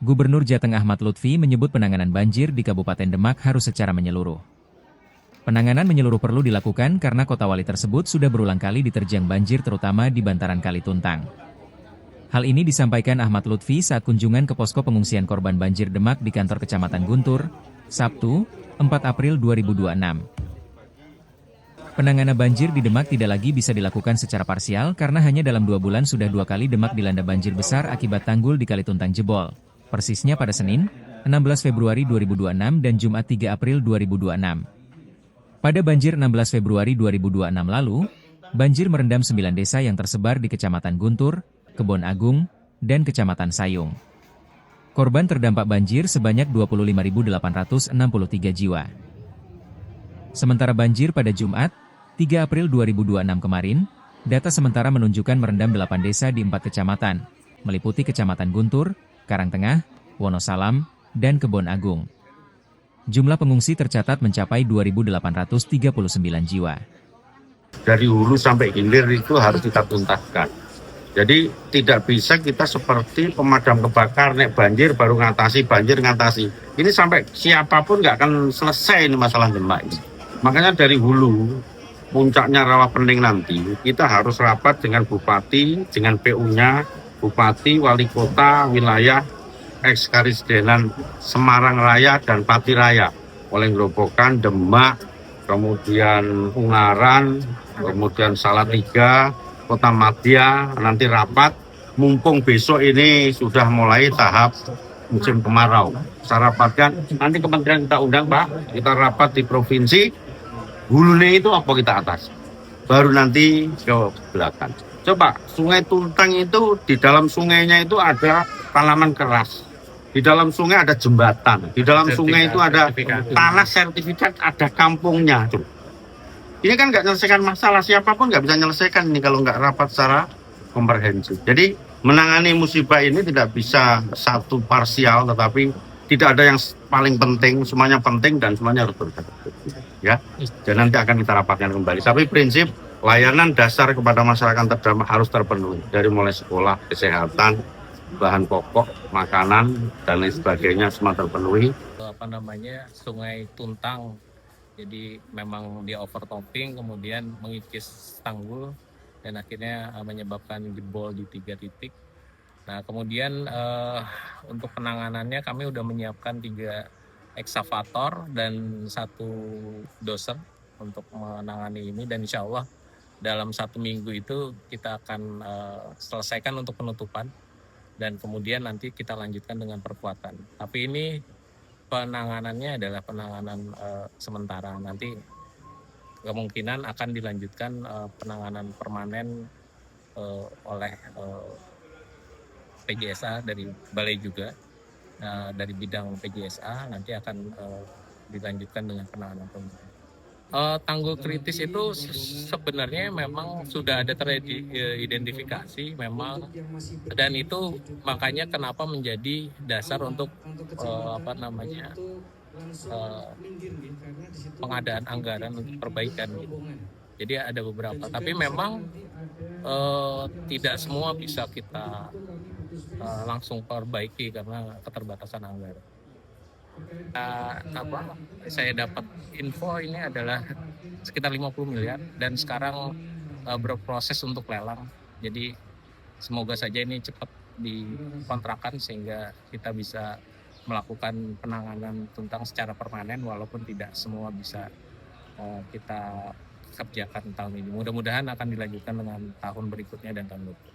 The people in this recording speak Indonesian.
Gubernur Jateng Ahmad Lutfi menyebut penanganan banjir di Kabupaten Demak harus secara menyeluruh. Penanganan menyeluruh perlu dilakukan karena kota wali tersebut sudah berulang kali diterjang banjir terutama di bantaran Kali Tuntang. Hal ini disampaikan Ahmad Lutfi saat kunjungan ke posko pengungsian korban banjir Demak di kantor Kecamatan Guntur, Sabtu, 4 April 2026. Penanganan banjir di Demak tidak lagi bisa dilakukan secara parsial karena hanya dalam 2 bulan sudah 2 kali Demak dilanda banjir besar akibat tanggul di Kali Tuntang jebol. Persisnya pada Senin, 16 Februari 2026 dan Jumat 3 April 2026. Pada banjir 16 Februari 2026 lalu, banjir merendam 9 desa yang tersebar di Kecamatan Guntur, Kebon Agung, dan Kecamatan Sayung. Korban terdampak banjir sebanyak 25.863 jiwa. Sementara banjir pada Jumat, 3 April 2026 kemarin, data sementara menunjukkan merendam 8 desa di 4 kecamatan, meliputi Kecamatan Guntur, Karangtengah, Wonosalam, dan Kebon Agung. Jumlah pengungsi tercatat mencapai 2.839 jiwa. Dari hulu sampai hilir itu harus kita tuntaskan. Jadi tidak bisa kita seperti pemadam kebakar, nek banjir baru ngatasi, banjir ngatasi. Ini sampai siapapun nggak akan selesai ini masalah Demak ini. Makanya dari hulu, puncaknya Rawapening nanti, kita harus rapat dengan Bupati, dengan PU-nya, Bupati, Wali Kota, wilayah, Eks-Karisidenan Semarang Raya dan Pati Raya, oleh Grobogan, Demak, kemudian Ungaran, kemudian Salatiga, Kota Madya, nanti rapat, mumpung besok ini sudah mulai tahap musim kemarau. Saya rapatkan, nanti kementerian kita undang Pak, kita rapat di provinsi, hulunya itu apa kita atas, baru nanti ke belakang. Coba, Sungai Tuntang itu, di dalam sungainya itu ada tanaman keras. Di dalam sungai ada jembatan. Di dalam sungai itu ada tanah sertifikat, ada kampungnya. Ini kan nggak menyelesaikan masalah, siapapun nggak bisa menyelesaikan ini kalau nggak rapat secara komprehensif. Jadi menangani musibah ini tidak bisa satu parsial, tetapi tidak ada yang paling penting, semuanya penting dan semuanya harus berkaitan. Ya, dan nanti akan kita rapatkan kembali. Tapi prinsip layanan dasar kepada masyarakat terdampak harus terpenuhi, dari mulai sekolah, kesehatan, bahan pokok, makanan, dan lain sebagainya semua terpenuhi. Sungai Tuntang, jadi memang dia overtopping, kemudian mengikis tanggul, dan akhirnya menyebabkan jebol di 3 titik. Nah kemudian untuk penanganannya kami sudah menyiapkan 3 eksavator dan 1 doser untuk menangani ini, dan insya Allah dalam 1 minggu itu kita akan selesaikan untuk penutupan, dan kemudian nanti kita lanjutkan dengan perkuatan. Tapi ini penanganannya adalah penanganan sementara. Nanti kemungkinan akan dilanjutkan penanganan permanen oleh PJSA dari Balai juga, dari bidang PJSA nanti akan dilanjutkan dengan penanganan permanen. Tanggul kritis itu sebenarnya memang sudah ada teridentifikasi memang, dan itu makanya kenapa menjadi dasar untuk pengadaan anggaran untuk perbaikan. Jadi ada beberapa, tapi memang tidak semua bisa kita langsung perbaiki karena keterbatasan anggaran. Saya dapat info ini adalah sekitar 50 miliar dan sekarang berproses untuk lelang. Jadi semoga saja ini cepat dikontrakkan sehingga kita bisa melakukan penanganan Tuntang secara permanen, walaupun tidak semua bisa kita kerjakan tahun ini. Mudah-mudahan akan dilanjutkan dengan tahun berikutnya dan tahun berikutnya.